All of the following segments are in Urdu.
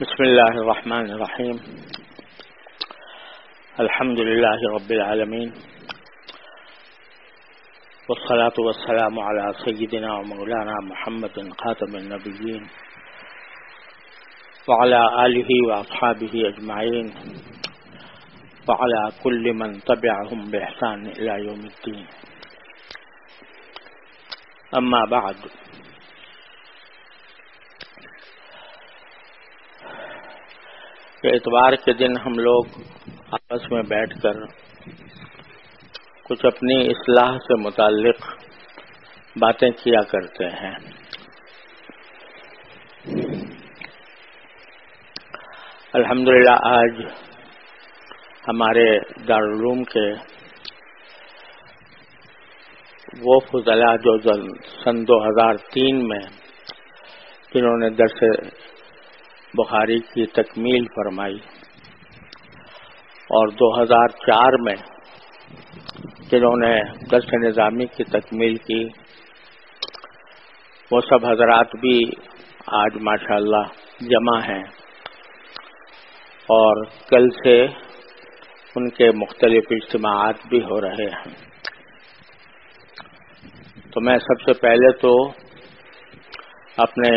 بسم الله الرحمن الرحيم. الحمد لله رب العالمين، والصلاة والسلام على سيدنا ومولانا محمد خاتم النبيين وعلى آله وأصحابه أجمعين وعلى كل من تبعهم بإحسان إلى يوم الدين. أما بعد، کہ اتوار کے دن ہم لوگ آپس میں بیٹھ کر کچھ اپنی اصلاح سے متعلق باتیں کیا کرتے ہیں. الحمدللہ آج ہمارے دارالعلوم کے وہ فضلاء جو سن 2003 میں جنہوں نے درس بخاری کی تکمیل فرمائی اور 2004 میں جنہوں نے درس نظامی کی تکمیل کی، وہ سب حضرات بھی آج ماشاءاللہ جمع ہیں اور کل سے ان کے مختلف اجتماعات بھی ہو رہے ہیں. تو میں سب سے پہلے تو اپنے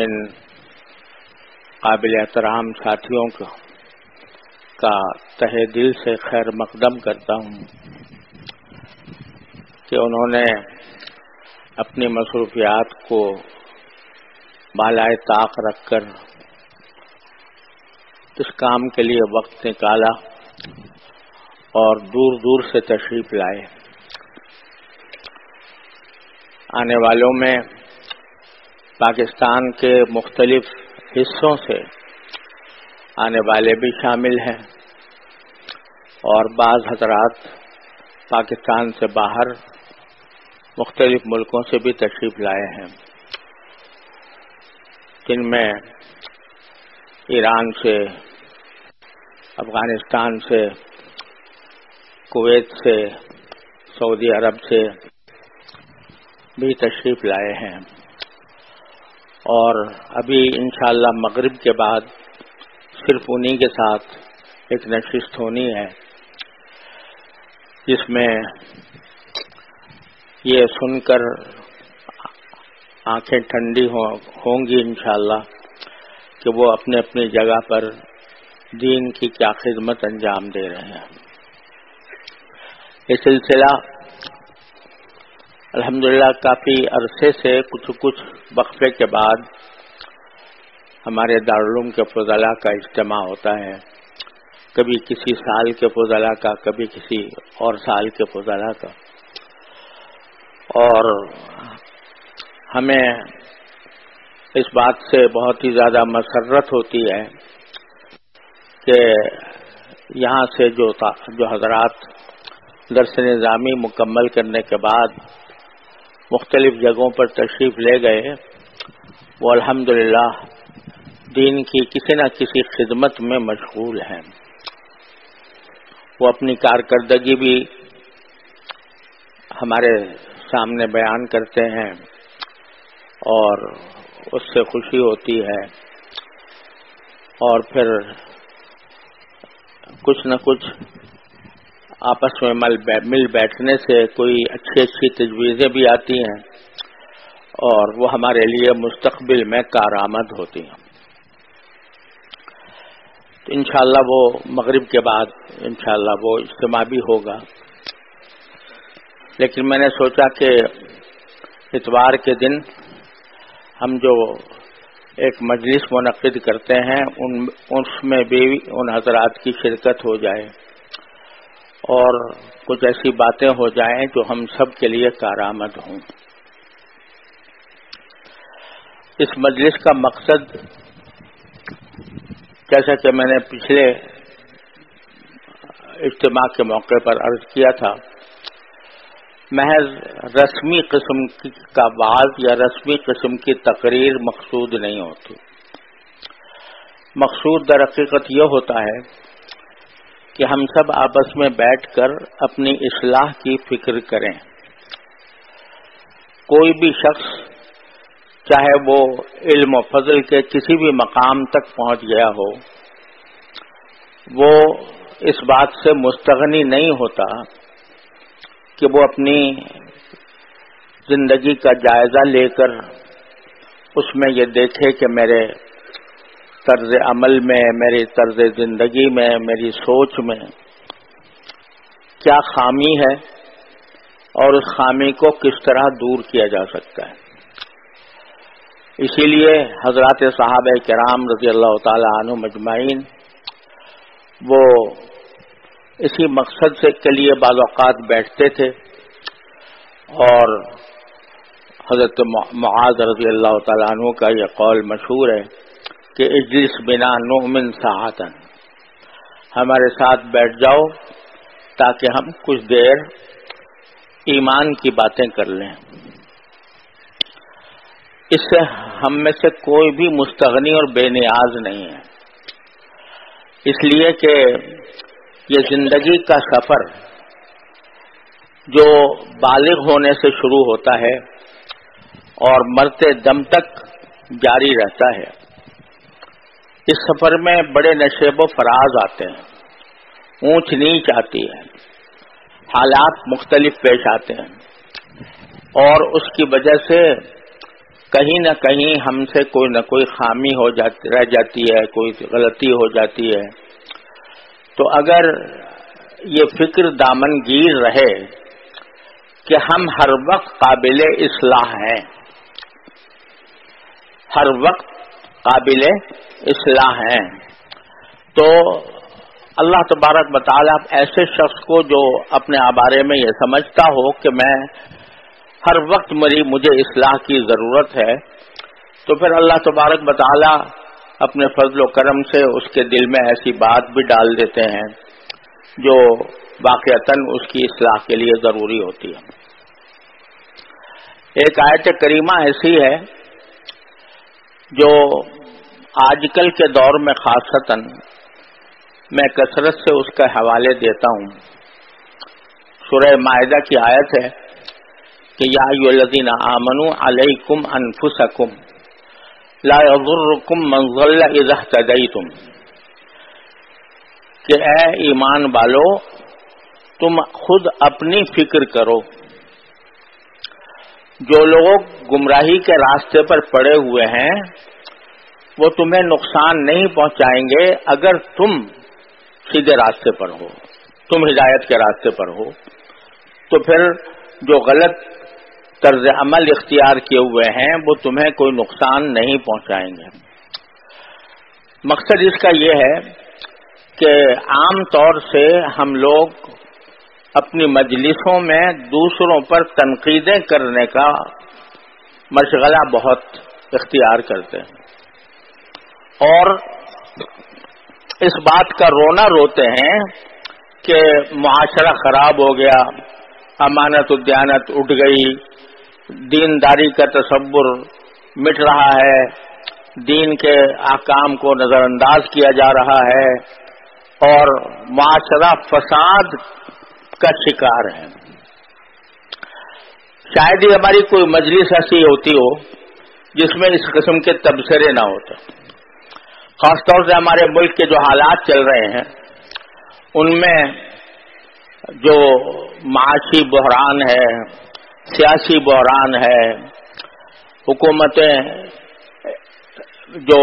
قابل احترام ساتھیوں کا تہہ دل سے خیر مقدم کرتا ہوں کہ انہوں نے اپنی مصروفیات کو بالائے طاق رکھ کر اس کام کے لیے وقت نکالا اور دور دور سے تشریف لائے. آنے والوں میں پاکستان کے مختلف حصوں سے آنے والے بھی شامل ہیں اور بعض حضرات پاکستان سے باہر مختلف ملکوں سے بھی تشریف لائے ہیں، جن میں ایران سے، افغانستان سے، کویت سے، سعودی عرب سے بھی تشریف لائے ہیں. اور ابھی انشاءاللہ مغرب کے بعد صرف انہی کے ساتھ ایک نشست ہونی ہے، جس میں یہ سن کر آنکھیں ٹھنڈی ہوں گی انشاءاللہ کہ وہ اپنے اپنی جگہ پر دین کی کیا خدمت انجام دے رہے ہیں. یہ سلسلہ الحمدللہ کافی عرصے سے کچھ وقفے کے بعد ہمارے دارالعلوم کے فضلاء کا اجتماع ہوتا ہے، کبھی کسی سال کے فضلاء کا، کبھی کسی اور سال کے فضلاء کا. اور ہمیں اس بات سے بہت ہی زیادہ مسرت ہوتی ہے کہ یہاں سے جو حضرات درس نظامی مکمل کرنے کے بعد مختلف جگہوں پر تشریف لے گئے، وہ الحمدللہ دین کی کسی نہ کسی خدمت میں مشغول ہیں. وہ اپنی کارکردگی بھی ہمارے سامنے بیان کرتے ہیں اور اس سے خوشی ہوتی ہے، اور پھر کچھ نہ کچھ آپس میں مل بیٹھنے سے کوئی اچھی تجویزیں بھی آتی ہیں اور وہ ہمارے لیے مستقبل میں کارآمد ہوتی ہیں. تو انشاءاللہ وہ مغرب کے بعد انشاءاللہ وہ اجتماع بھی ہوگا. لیکن میں نے سوچا کہ اتوار کے دن ہم جو ایک مجلس منعقد کرتے ہیں اس میں بھی ان حضرات کی شرکت ہو جائے اور کچھ ایسی باتیں ہو جائیں جو ہم سب کے لیے کارآمد ہوں. اس مجلس کا مقصد، جیسا کہ میں نے پچھلے اجتماع کے موقع پر عرض کیا تھا، محض رسمی قسم کا وعظ یا رسمی قسم کی تقریر مقصود نہیں ہوتی. مقصود در حقیقت یہ ہوتا ہے کہ ہم سب آپس میں بیٹھ کر اپنی اصلاح کی فکر کریں. کوئی بھی شخص چاہے وہ علم و فضل کے کسی بھی مقام تک پہنچ گیا ہو، وہ اس بات سے مستغنی نہیں ہوتا کہ وہ اپنی زندگی کا جائزہ لے کر اس میں یہ دیکھے کہ میرے طرز عمل میں، میری طرز زندگی میں، میری سوچ میں کیا خامی ہے اور اس خامی کو کس طرح دور کیا جا سکتا ہے۔ اسی لیے حضرات صحابہ کرام رضی اللہ تعالی عنہم اجمعین وہ اسی مقصد سے کے لیے بعض اوقات بیٹھتے تھے، اور حضرت معاذ رضی اللہ تعالی عنہ کا یہ قول مشہور ہے کہ اجلس بنا نؤمن ساعتن، ہمارے ساتھ بیٹھ جاؤ تاکہ ہم کچھ دیر ایمان کی باتیں کر لیں۔ اس سے ہم میں سے کوئی بھی مستغنی اور بے نیاز نہیں ہے، اس لیے کہ یہ زندگی کا سفر جو بالغ ہونے سے شروع ہوتا ہے اور مرتے دم تک جاری رہتا ہے، اس سفر میں بڑے نشیب و فراز آتے ہیں، اونچ نیچ آتی ہے، حالات مختلف پیش آتے ہیں، اور اس کی وجہ سے کہیں نہ کہیں ہم سے کوئی نہ کوئی خامی رہ جاتی ہے، کوئی غلطی ہو جاتی ہے۔ تو اگر یہ فکر دامن گیر رہے کہ ہم ہر وقت قابل اصلاح ہیں، ہر وقت قابل اصلاح ہیں، تو اللہ تبارک و تعالیٰ ایسے شخص کو جو اپنے بارے میں یہ سمجھتا ہو کہ میں ہر وقت مجھے اصلاح کی ضرورت ہے، تو پھر اللہ تبارک و تعالیٰ اپنے فضل و کرم سے اس کے دل میں ایسی بات بھی ڈال دیتے ہیں جو واقعتاً اس کی اصلاح کے لیے ضروری ہوتی ہے۔ ایک آیت کریمہ ایسی ہے جو آج کل کے دور میں خاصتاً میں کثرت سے اس کا حوالے دیتا ہوں۔ سورہ مائدہ کی آیت ہے کہ یا ایھا الذین آمنوا علیکم انفسکم لا یضرکم من ضل اذا اہتدیتم، کہ اے ایمان والو تم خود اپنی فکر کرو، جو لوگ گمراہی کے راستے پر پڑے ہوئے ہیں وہ تمہیں نقصان نہیں پہنچائیں گے اگر تم سیدھے راستے پر ہو، تم ہدایت کے راستے پر ہو۔ تو پھر جو غلط طرز عمل اختیار کیے ہوئے ہیں وہ تمہیں کوئی نقصان نہیں پہنچائیں گے۔ مقصد اس کا یہ ہے کہ عام طور سے ہم لوگ اپنی مجلسوں میں دوسروں پر تنقیدیں کرنے کا مشغلہ بہت اختیار کرتے ہیں، اور اس بات کا رونا روتے ہیں کہ معاشرہ خراب ہو گیا، امانت و دیانت اٹھ گئی، دینداری کا تصور مٹ رہا ہے، دین کے احکام کو نظر انداز کیا جا رہا ہے، اور معاشرہ فساد کا شکار ہے۔ شاید ہی ہماری کوئی مجلس ایسی ہوتی ہو جس میں اس قسم کے تبصرے نہ ہوتے۔ خاص طور سے ہمارے ملک کے جو حالات چل رہے ہیں ان میں جو معاشی بحران ہے، سیاسی بحران ہے، حکومتیں جو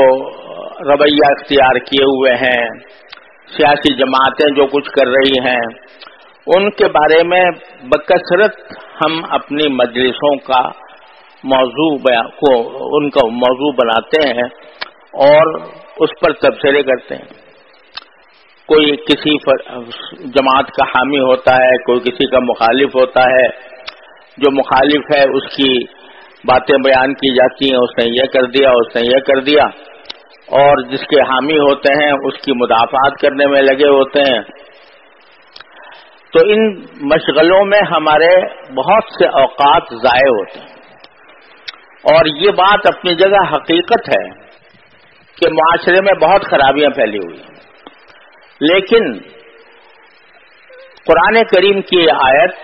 رویہ اختیار کیے ہوئے ہیں، سیاسی جماعتیں جو کچھ کر رہی ہیں، ان کے بارے میں بکثرت ہم اپنی مجلسوں کا ان کا موضوع بناتے ہیں اور اس پر تبصرے کرتے ہیں۔ کوئی کسی جماعت کا حامی ہوتا ہے، کوئی کسی کا مخالف ہوتا ہے، جو مخالف ہے اس کی باتیں بیان کی جاتی ہیں، اس نے یہ کر دیا، اس نے یہ کر دیا، اور جس کے حامی ہوتے ہیں اس کی مدافعات کرنے میں لگے ہوتے ہیں۔ تو ان مشغلوں میں ہمارے بہت سے اوقات ضائع ہوتے ہیں، اور یہ بات اپنی جگہ حقیقت ہے کہ معاشرے میں بہت خرابیاں پھیلی ہوئی ہیں، لیکن قرآن کریم کی آیت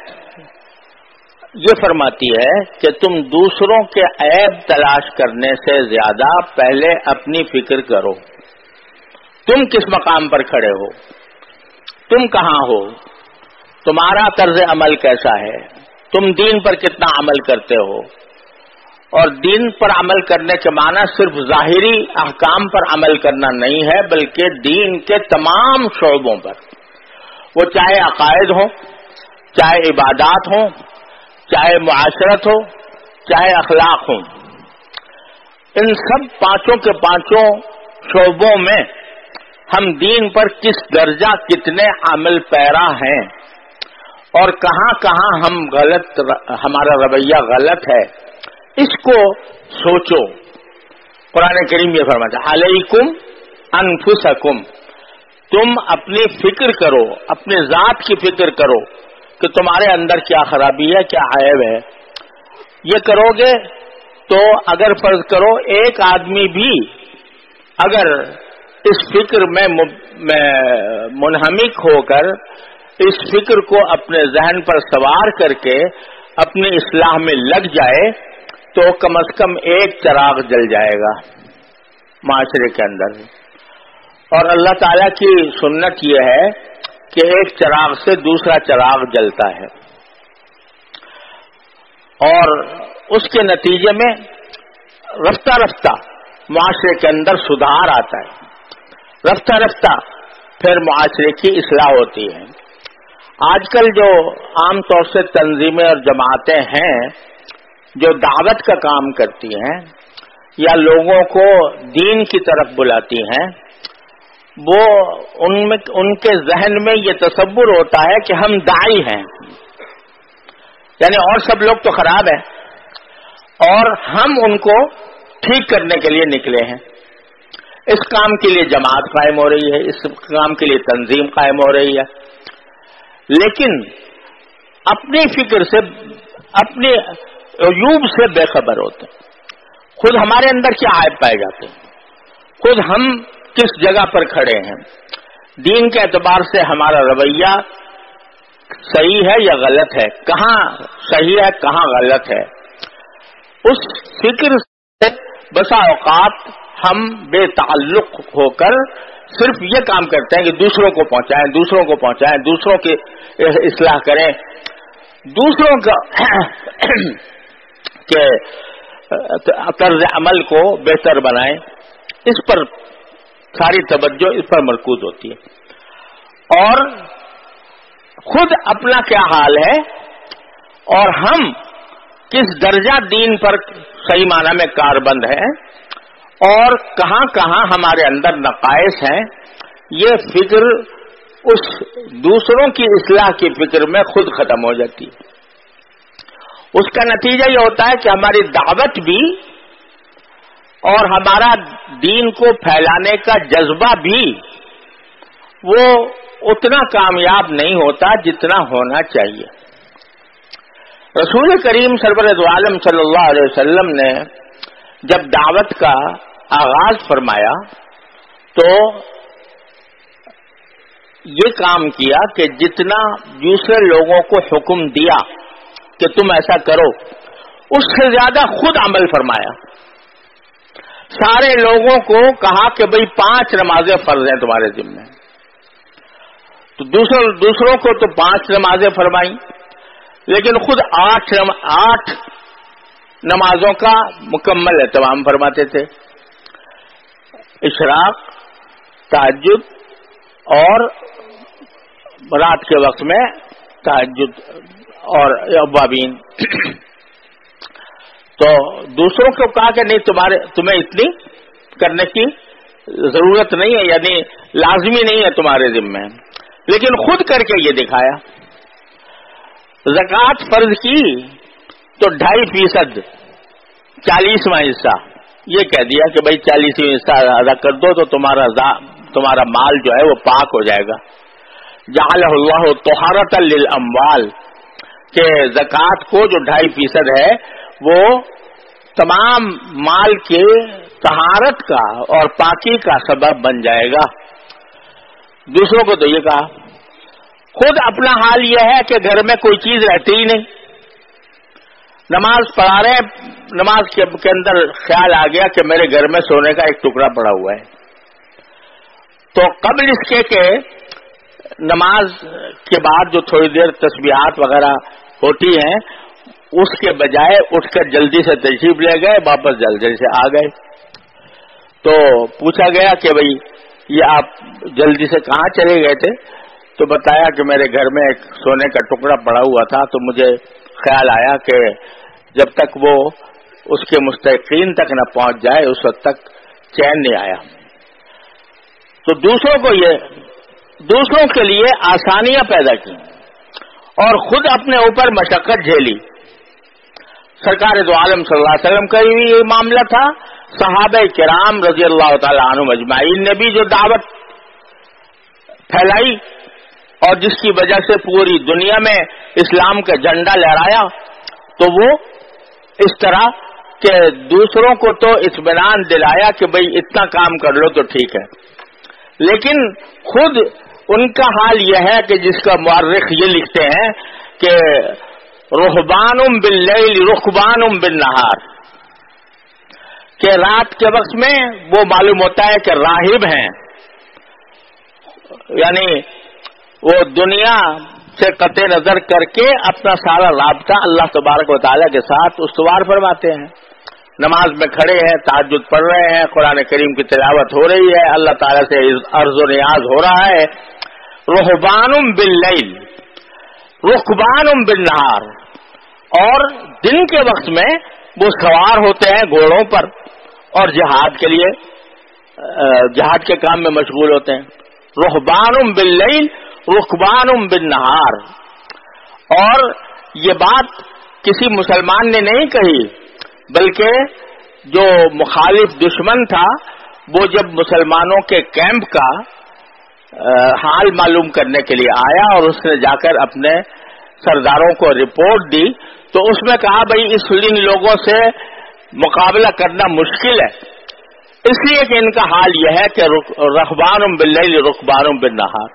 یہ فرماتی ہے کہ تم دوسروں کے عیب تلاش کرنے سے زیادہ پہلے اپنی فکر کرو. تم کس مقام پر کھڑے ہو؟ تم کہاں ہو؟ تمہارا طرز عمل کیسا ہے؟ تم دین پر کتنا عمل کرتے ہو؟ اور دین پر عمل کرنے کے معنی صرف ظاہری احکام پر عمل کرنا نہیں ہے، بلکہ دین کے تمام شعبوں پر، وہ چاہے عقائد ہوں، چاہے عبادات ہوں، چاہے معاشرت ہو، چاہے اخلاق ہوں. ان سب پانچوں کے پانچوں شعبوں میں ہم دین پر کس درجہ کتنے عمل پیرا ہیں اور کہاں کہاں ہمارا رویہ غلط ہے، اس کو سوچو. قرآن کریم یہ فرماتا ہے علیکم انفسکم، تم اپنی فکر کرو، اپنے ذات کی فکر کرو کہ تمہارے اندر کیا خرابی ہے، کیا عیب ہے. یہ کرو گے تو اگر فرض کرو ایک آدمی بھی اگر اس فکر میں منہمک ہو کر اس فکر کو اپنے ذہن پر سوار کر کے اپنی اصلاح میں لگ جائے تو کم از کم ایک چراغ جل جائے گا معاشرے کے اندر. اور اللہ تعالیٰ کی سنت یہ ہے کہ ایک چراغ سے دوسرا چراغ جلتا ہے، اور اس کے نتیجے میں رفتہ رفتہ معاشرے کے اندر سدھار آتا ہے، رفتہ رفتہ پھر معاشرے کی اصلاح ہوتی ہے. آج کل جو عام طور سے تنظیمیں اور جماعتیں ہیں جو دعوت کا کام کرتی ہیں یا لوگوں کو دین کی طرف بلاتی ہیں، وہ ان کے ذہن میں یہ تصور ہوتا ہے کہ ہم داعی ہیں، یعنی اور سب لوگ تو خراب ہیں اور ہم ان کو ٹھیک کرنے کے لیے نکلے ہیں. اس کام کے لیے جماعت قائم ہو رہی ہے، اس کام کے لیے تنظیم قائم ہو رہی ہے، لیکن اپنی فکر سے، اپنے عیوب سے بے خبر ہوتے ہیں. خود ہمارے اندر کیا عیب پائے جاتے ہیں، خود ہم کس جگہ پر کھڑے ہیں، دین کے اعتبار سے ہمارا رویہ صحیح ہے یا غلط ہے، کہاں صحیح ہے کہاں غلط ہے. اس فکر سے بسا اوقات ہم بے تعلق ہو کر صرف یہ کام کرتے ہیں کہ دوسروں کو پہنچائیں، دوسروں کو پہنچائیں، دوسروں کی اصلاح کریں، دوسروں کا کہ طرز عمل کو بہتر بنائیں. اس پر ساری توجہ اس پر مرکوز ہوتی ہے، اور خود اپنا کیا حال ہے اور ہم کس درجہ دین پر صحیح معنی میں کاربند ہیں اور کہاں کہاں ہمارے اندر نقائص ہیں، یہ فکر اس دوسروں کی اصلاح کی فکر میں خود ختم ہو جاتی ہے. اس کا نتیجہ یہ ہوتا ہے کہ ہماری دعوت بھی اور ہمارا دین کو پھیلانے کا جذبہ بھی وہ اتنا کامیاب نہیں ہوتا جتنا ہونا چاہیے. رسول کریم سرور دو عالم صلی اللہ علیہ وسلم نے جب دعوت کا آغاز فرمایا تو یہ کام کیا کہ جتنا دوسرے لوگوں کو حکم دیا کہ تم ایسا کرو، اس سے زیادہ خود عمل فرمایا. سارے لوگوں کو کہا کہ بھئی 5 نمازیں فرض ہیں تمہارے ذمہ، تو دوسروں کو تو 5 نمازیں فرمائیں، لیکن خود 8 نمازوں کا مکمل اہتمام فرماتے تھے. اشراق، تہجد اور رات کے وقت میں تہجد اور اوابین. تو دوسروں کو کہا کہ نہیں تمہیں اتنی کرنے کی ضرورت نہیں ہے، یعنی لازمی نہیں ہے تمہارے ذمہ، لیکن خود کر کے یہ دکھایا. زکوٰۃ فرض کی تو 2.5% 40واں حصہ یہ کہہ دیا کہ بھائی 40واں حصہ ادا کر دو تو تمہارا مال جو ہے وہ پاک ہو جائے گا. جعلہ اللہ طہارۃ للاموال، کہ زکوٰۃ کو جو 2.5% ہے وہ تمام مال کے طہارت کا اور پاکی کا سبب بن جائے گا. دوسروں کو تو یہ کہا. خود اپنا حال یہ ہے کہ گھر میں کوئی چیز رہتی ہی نہیں، نماز پڑھا رہے ہیں، نماز کے اندر خیال آ گیا کہ میرے گھر میں سونے کا ایک ٹکڑا پڑا ہوا ہے، تو قبل اس کے کہ نماز کے بعد جو تھوڑی دیر تسبیحات وغیرہ ہوتی ہیں، اس کے بجائے اٹھ کر جلدی سے تشریف لے گئے، واپس جلدی سے آ گئے۔ تو پوچھا گیا کہ بھئی یہ آپ جلدی سے کہاں چلے گئے تھے؟ تو بتایا کہ میرے گھر میں ایک سونے کا ٹکڑا پڑا ہوا تھا، تو مجھے خیال آیا کہ جب تک وہ اس کے مستحقین تک نہ پہنچ جائے اس وقت تک چین نہیں آیا۔ تو دوسروں کے لیے آسانیاں پیدا کی اور خود اپنے اوپر مشقت جھیلی۔ سرکار دو عالم صلی اللہ علیہ وسلم کا یہ معاملہ تھا، صحابہ کرام رضی اللہ تعالی عنہم اجمعین نے بھی جو دعوت پھیلائی اور جس کی وجہ سے پوری دنیا میں اسلام کا جھنڈا لہرایا، تو وہ اس طرح کہ دوسروں کو تو اطمینان دلایا کہ بھئی اتنا کام کر لو تو ٹھیک ہے، لیکن خود ان کا حال یہ ہے کہ جس کا مورخ یہ لکھتے ہیں کہ رہبان باللیل رکبان بالنہار، کہ رات کے وقت میں وہ معلوم ہوتا ہے کہ راہب ہیں، یعنی وہ دنیا سے قطع نظر کر کے اپنا سارا رابطہ اللہ تبارک و تعالیٰ کے ساتھ استوار فرماتے ہیں، نماز میں کھڑے ہیں، تہجد پڑھ رہے ہیں، قرآن کریم کی تلاوت ہو رہی ہے، اللہ تعالیٰ سے عرض و نیاز ہو رہا ہے۔ رہبان باللیل رکبان بالنہار، اور دن کے وقت میں وہ سوار ہوتے ہیں گھوڑوں پر اور جہاد کے لیے جہاد کے کام میں مشغول ہوتے ہیں۔ رہبان باللیل رکبان بالنہار، اور یہ بات کسی مسلمان نے نہیں کہی، بلکہ جو مخالف دشمن تھا وہ جب مسلمانوں کے کیمپ کا حال معلوم کرنے کے لیے آیا اور اس نے جا کر اپنے سرداروں کو رپورٹ دی، تو اس میں کہا بھئی ان لوگوں سے مقابلہ کرنا مشکل ہے، اس لیے کہ ان کا حال یہ ہے کہ رہبان باللیل رکبان بالنہار۔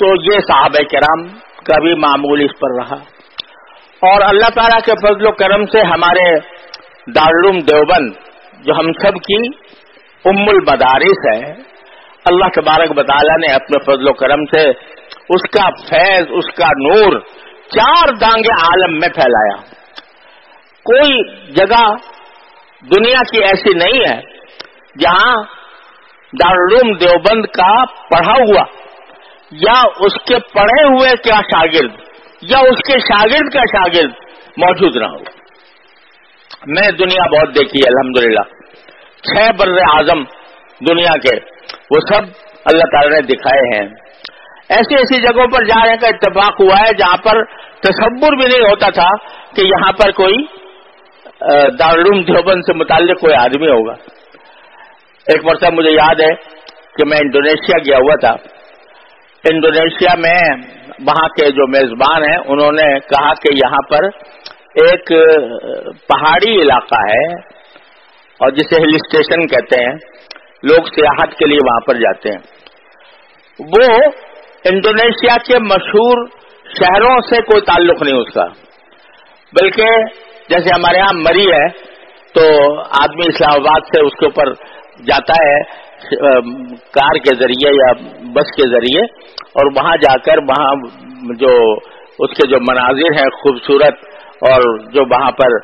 تو یہ صحابہ کرام کا بھی معمول اس پر رہا، اور اللہ تعالیٰ کے فضل و کرم سے ہمارے دارالعلوم دیوبند جو ہم سب کی ام المدارس ہے، اللہ تبارک و تعالیٰ نے اپنے فضل و کرم سے اس کا فیض، اس کا نور 4 دانگے عالم میں پھیلایا۔ کوئی جگہ دنیا کی ایسی نہیں ہے جہاں دارالعلوم دیوبند کا پڑھا ہوا یا اس کے پڑھے ہوئے کا شاگرد یا اس کے شاگرد کا شاگرد موجود نہ ہو۔ میں دنیا بہت دیکھی ہے الحمدللہ، 6 بر اعظم دنیا کے وہ سب اللہ تعالی نے دکھائے ہیں۔ ایسی ایسی جگہوں پر جانے کا اتفاق ہوا ہے جہاں پر تصور بھی نہیں ہوتا تھا کہ یہاں پر کوئی دارالعلوم دیوبند سے متعلق کوئی آدمی ہوگا۔ ایک مرتبہ مجھے یاد ہے کہ میں انڈونیشیا گیا ہوا تھا۔ انڈونیشیا میں وہاں کے جو میزبان ہیں انہوں نے کہا کہ یہاں پر ایک پہاڑی علاقہ ہے اور جسے ہل اسٹیشن کہتے ہیں، لوگ سیاحت کے لیے وہاں پر جاتے ہیں۔ وہ انڈونیشیا کے مشہور شہروں سے کوئی تعلق نہیں اس کا، بلکہ جیسے ہمارے ہاں مری ہے تو آدمی اسلام آباد سے اس کے اوپر جاتا ہے کار کے ذریعے یا بس کے ذریعے، اور وہاں جا کر وہاں جو اس کے جو مناظر ہیں خوبصورت اور جو وہاں پر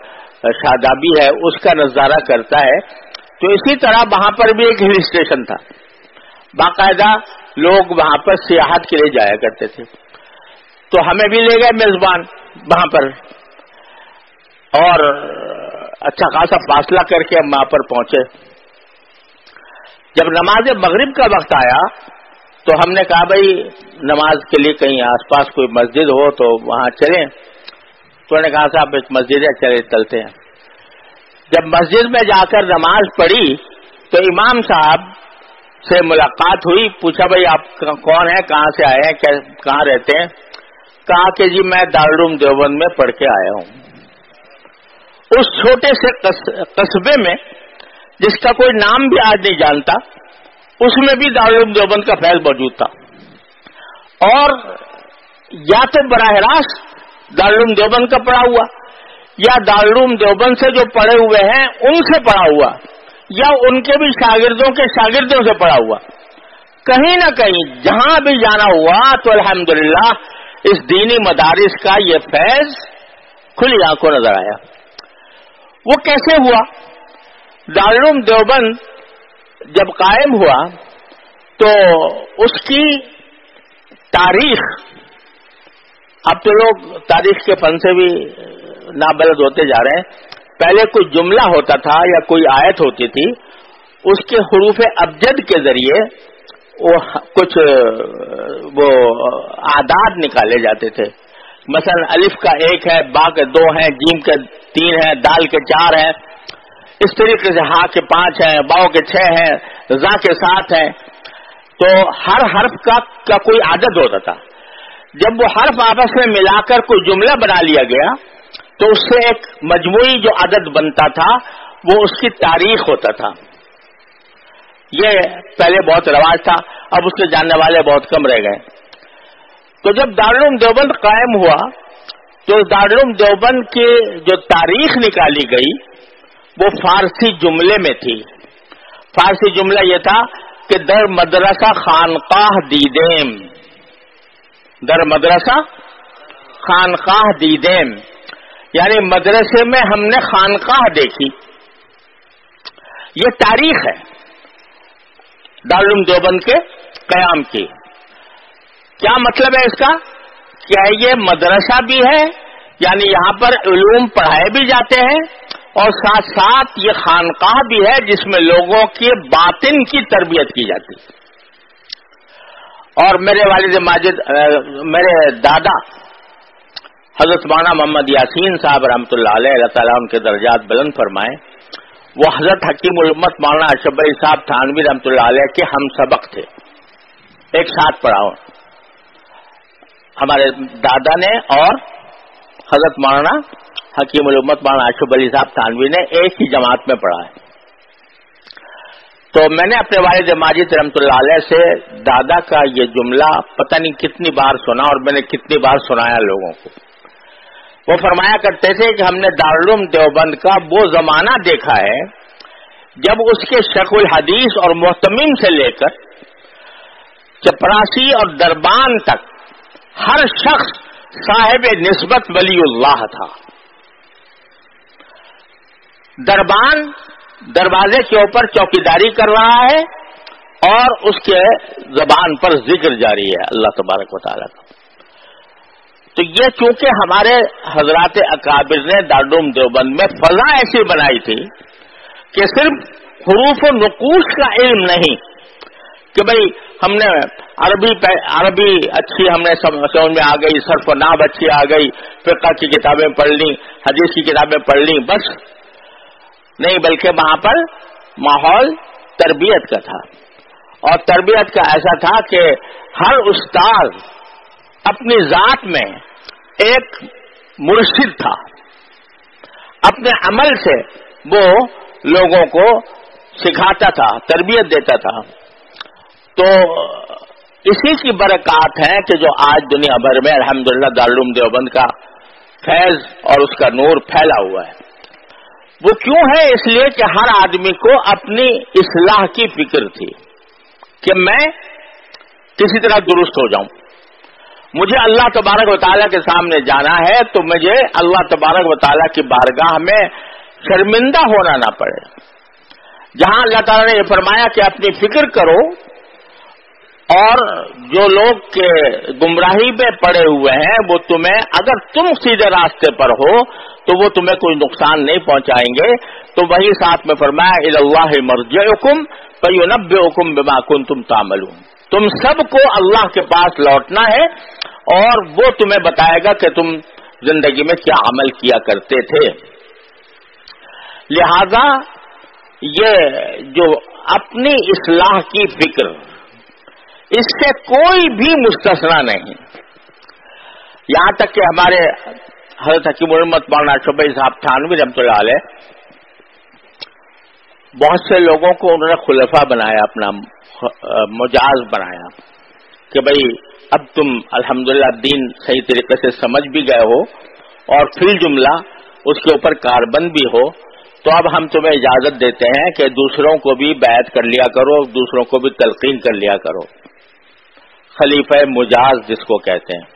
شادابی ہے اس کا نظارہ کرتا ہے۔ تو اسی طرح وہاں پر بھی ایک ہل اسٹیشن تھا، باقاعدہ لوگ وہاں پر سیاحت کے لیے جایا کرتے تھے۔ تو ہمیں بھی لے گئے میزبان وہاں پر، اور اچھا خاصا فاصلہ کر کے ہم وہاں پر پہنچے۔ جب نماز مغرب کا وقت آیا تو ہم نے کہا بھائی نماز کے لیے کہیں آس پاس کوئی مسجد ہو تو وہاں چلیں۔ تو انہوں نے کہا صاحب ایک مسجد ہے، چلتے ہیں۔ جب مسجد میں جا کر نماز پڑھی تو امام صاحب سے ملاقات ہوئی، پوچھا بھائی آپ کون ہیں، کہاں سے آئے ہیں، کہاں رہتے ہیں؟ کہا کہ جی میں دارالعلوم دیوبند میں پڑھ کے آیا ہوں۔ اس چھوٹے سے قصبے میں جس کا کوئی نام بھی آج نہیں جانتا، اس میں بھی دارالعلوم دیوبند کا فیض موجود تھا، اور یا تو براہ راست دارالعلوم دیوبند کا پڑھا ہوا یا دارالعلوم دیوبند سے جو پڑھے ہوئے ہیں ان سے پڑھا ہوا، یا ان کے بھی شاگردوں کے شاگردوں سے پڑھا ہوا، کہیں نہ کہیں جہاں بھی جانا ہوا تو الحمدللہ اس دینی مدارس کا یہ فیض کھلی آنکھوں نظر آیا۔ وہ کیسے ہوا؟ دارالعلوم دیوبند جب قائم ہوا تو اس کی تاریخ، اب تو لوگ تاریخ کے فن سے بھی نابلد ہوتے جا رہے ہیں، پہلے کوئی جملہ ہوتا تھا یا کوئی آیت ہوتی تھی، اس کے حروف ابجد کے ذریعے وہ کچھ وہ اعداد نکالے جاتے تھے، مثلا الف کا 1 ہے، با کے 2 ہیں، جیم کے 3 ہیں، دال کے 4 ہیں، اس طریقے سے ہا کے 5 ہیں، باؤ کے 6 ہیں، زا کے 7 ہیں، تو ہر حرف کا کوئی عدد ہوتا تھا۔ جب وہ حرف آپس میں ملا کر کوئی جملہ بنا لیا گیا تو اس سے ایک مجموعی جو عدد بنتا تھا وہ اس کی تاریخ ہوتا تھا۔ یہ پہلے بہت رواج تھا، اب اس کے جاننے والے بہت کم رہ گئے۔ تو جب دارالعلوم دیوبند قائم ہوا تو دارالعلوم دیوبند کی جو تاریخ نکالی گئی وہ فارسی جملے میں تھی۔ فارسی جملہ یہ تھا کہ در مدرسہ خانقاہ دیدیم، در مدرسہ خانقاہ دیدیم، یعنی مدرسے میں ہم نے خانقاہ دیکھی۔ یہ تاریخ ہے دارالعلوم دیوبند کے قیام کی۔ کیا مطلب ہے اس کا؟ کیا یہ مدرسہ بھی ہے، یعنی یہاں پر علوم پڑھائے بھی جاتے ہیں، اور ساتھ ساتھ یہ خانقاہ بھی ہے جس میں لوگوں کے باطن کی تربیت کی جاتی ہے۔ اور میرے والد ماجد، میرے دادا حضرت مولانا محمد یاسین صاحب رحمۃ اللہ علیہ، اللہ تعالیٰ ان کے درجات بلند فرمائے، وہ حضرت حکیم الامت مولانا اشرف علی صاحب تھانوی رحمۃ اللہ علیہ کے ہم سبق تھے، ایک ساتھ پڑھا ہمارے دادا نے اور حضرت مولانا حکیم الامت مولانا اشرف علی صاحب تھانوی نے ایک ہی جماعت میں پڑھا ہے۔ تو میں نے اپنے والد ماجد رحمۃ اللہ علیہ سے دادا کا یہ جملہ پتہ نہیں کتنی بار سنا، اور میں نے کتنی بار سنایا لوگوں کو۔ وہ فرمایا کرتے تھے کہ ہم نے دارالعلوم دیوبند کا وہ زمانہ دیکھا ہے جب اس کے شیخ الحدیث اور محتمم سے لے کر چپراسی اور دربان تک ہر شخص صاحب نسبت ولی اللہ تھا۔ دربان دروازے کے اوپر چوکیداری کر رہا ہے اور اس کے زبان پر ذکر جاری ہے اللہ تبارک و تعالیٰ کا۔ تو یہ چونکہ ہمارے حضرات اکابر نے دارالعلوم دیوبند میں فضا ایسی بنائی تھی کہ صرف حروف و نقوش کا علم نہیں کہ بھئی ہم نے عربی اچھی ہم نے سمجھ میں آ گئی، صرف و نحو اچھی آ گئی، فقہ کی کتابیں پڑھ لی، حدیث کی کتابیں پڑھ لی، بس نہیں، بلکہ وہاں پر ماحول تربیت کا تھا، اور تربیت کا ایسا تھا کہ ہر استاد اپنی ذات میں ایک مرشد تھا، اپنے عمل سے وہ لوگوں کو سکھاتا تھا، تربیت دیتا تھا۔ تو اسی کی برکات ہے کہ جو آج دنیا بھر میں الحمدللہ دارالعلوم دیوبند کا فیض اور اس کا نور پھیلا ہوا ہے۔ وہ کیوں ہے؟ اس لیے کہ ہر آدمی کو اپنی اصلاح کی فکر تھی کہ میں کسی طرح درست ہو جاؤں، مجھے اللہ تبارک و تعالیٰ کے سامنے جانا ہے تو مجھے اللہ تبارک و تعالیٰ کی بارگاہ میں شرمندہ ہونا نہ پڑے۔ جہاں اللہ تعالیٰ نے یہ فرمایا کہ اپنی فکر کرو، اور جو لوگ کے گمراہی میں پڑے ہوئے ہیں وہ تمہیں، اگر تم سیدھے راستے پر ہو تو وہ تمہیں کوئی نقصان نہیں پہنچائیں گے، تو وہی ساتھ میں فرمایا الی اللہ مرجعکم فینبئکم بما کنتم تعملون، تم سب کو اللہ کے پاس لوٹنا ہے اور وہ تمہیں بتائے گا کہ تم زندگی میں کیا عمل کیا کرتے تھے۔ لہذا یہ جو اپنی اصلاح کی فکر، اس سے کوئی بھی مستثنا نہیں، یہاں تک کہ ہمارے حضرت حکیم الامت مولانا اشرف علی صاحب تھانوی رحمۃ اللہ علیہ بہت سے لوگوں کو انہوں نے خلفاء بنایا، اپنا مجاز بنایا کہ بھئی اب تم الحمدللہ دین صحیح طریقے سے سمجھ بھی گئے ہو، اور فی الجملہ اس کے اوپر کاربند بھی ہو، تو اب ہم تمہیں اجازت دیتے ہیں کہ دوسروں کو بھی بیعت کر لیا کرو، دوسروں کو بھی تلقین کر لیا کرو۔ خلیفہ مجاز جس کو کہتے ہیں۔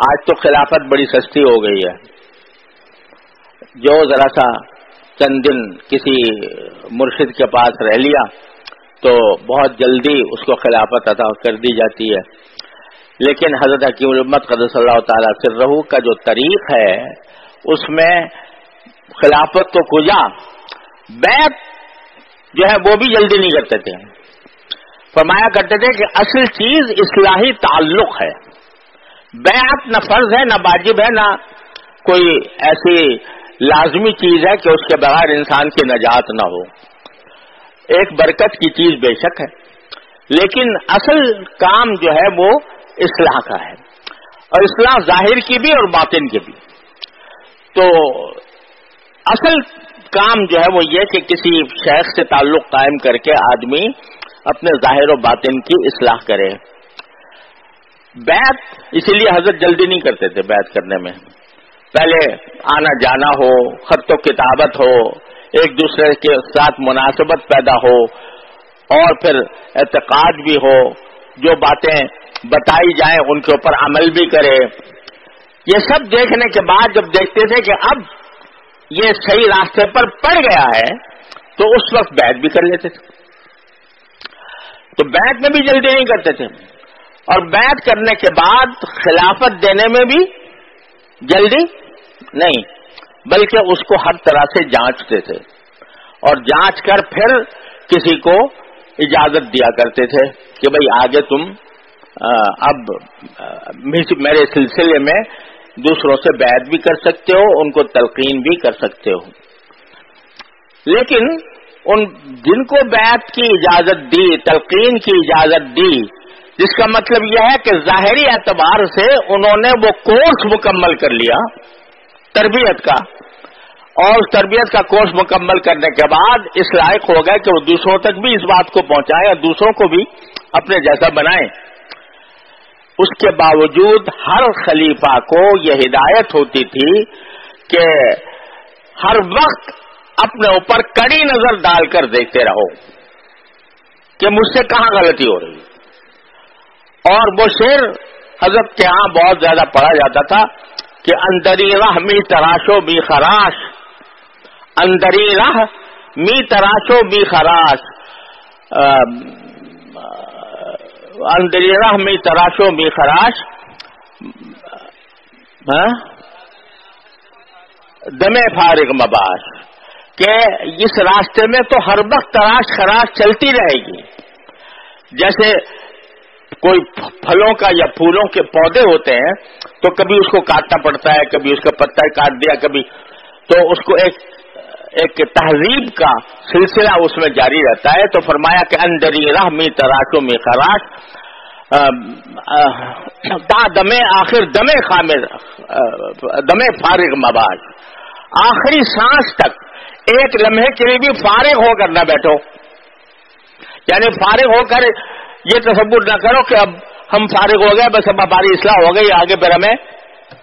آج تو خلافت بڑی سستی ہو گئی ہے، جو ذرا سا چند دن کسی مرشد کے پاس رہ لیا تو بہت جلدی اس کو خلافت عطا کر دی جاتی ہے، لیکن حضرت حکیم الامت قدس اللہ تعالی سرہ کا جو طریق ہے اس میں خلافت تو کجا، بیعت جو ہے وہ بھی جلدی نہیں کرتے تھے۔ فرمایا کرتے تھے کہ اصل چیز اصلاحی تعلق ہے، بیعت نہ فرض ہے، نہ واجب ہے، نہ کوئی ایسی لازمی چیز ہے کہ اس کے بغیر انسان کی نجات نہ ہو۔ ایک برکت کی چیز بے شک ہے، لیکن اصل کام جو ہے وہ اصلاح کا ہے، اور اصلاح ظاہر کی بھی اور باطن کی بھی۔ تو اصل کام جو ہے وہ یہ کہ کسی شیخ سے تعلق قائم کر کے آدمی اپنے ظاہر و باطن کی اصلاح کرے۔ بیعت اسی لیے حضرت جلدی نہیں کرتے تھے بیعت کرنے میں، پہلے آنا جانا ہو، خط و کتابت ہو، ایک دوسرے کے ساتھ مناسبت پیدا ہو، اور پھر اعتقاد بھی ہو، جو باتیں بتائی جائیں ان کے اوپر عمل بھی کرے۔ یہ سب دیکھنے کے بعد جب دیکھتے تھے کہ اب یہ صحیح راستے پر پڑ گیا ہے تو اس وقت بیعت بھی کر لیتے تھے۔ تو بیعت میں بھی جلدی نہیں کرتے تھے، اور بیعت کرنے کے بعد خلافت دینے میں بھی جلدی نہیں، بلکہ اس کو ہر طرح سے جانچتے تھے، اور جانچ کر پھر کسی کو اجازت دیا کرتے تھے کہ بھئی آگے تم اب میرے سلسلے میں دوسروں سے بیعت بھی کر سکتے ہو، ان کو تلقین بھی کر سکتے ہو۔ لیکن ان جن کو بیعت کی اجازت دی، تلقین کی اجازت دی، جس کا مطلب یہ ہے کہ ظاہری اعتبار سے انہوں نے وہ کورس مکمل کر لیا تربیت کا، اور اس تربیت کا کورس مکمل کرنے کے بعد اس لائق ہو گئے کہ وہ دوسروں تک بھی اس بات کو پہنچائیں اور دوسروں کو بھی اپنے جیسا بنائیں۔ اس کے باوجود ہر خلیفہ کو یہ ہدایت ہوتی تھی کہ ہر وقت اپنے اوپر کڑی نظر ڈال کر دیکھتے رہو کہ مجھ سے کہاں غلطی ہو رہی ہے۔ اور وہ شعر حضرت کے ہاں بہت زیادہ پڑھا جاتا تھا کہ اندری راہ می تراشو بی خراش، اندری راہ می تراشو بی خراش، اندری راہ می تراشو بی خراش، دم فارغ مباش، کہ اس راستے میں تو ہر وقت تراش خراش چلتی رہے گی۔ جیسے کوئی پھلوں کا یا پھولوں کے پودے ہوتے ہیں تو کبھی اس کو کاٹنا پڑتا ہے، کبھی اس کا پتا کاٹ دیا، کبھی تو اس کو ایک تہذیب کا سلسلہ اس میں جاری رہتا ہے۔ تو فرمایا کہ اندری راہ می تراشو می خراش، تا دمے آخر دمے خامر دمے فارغ مباش، آخری سانس تک ایک لمحے کے لیے بھی فارغ ہو کر نہ بیٹھو، یعنی فارغ ہو کر یہ تصور نہ کرو کہ اب ہم فارغ ہو گئے، بس اب ہماری اصلاح ہو گئی، آگے پھر ہمیں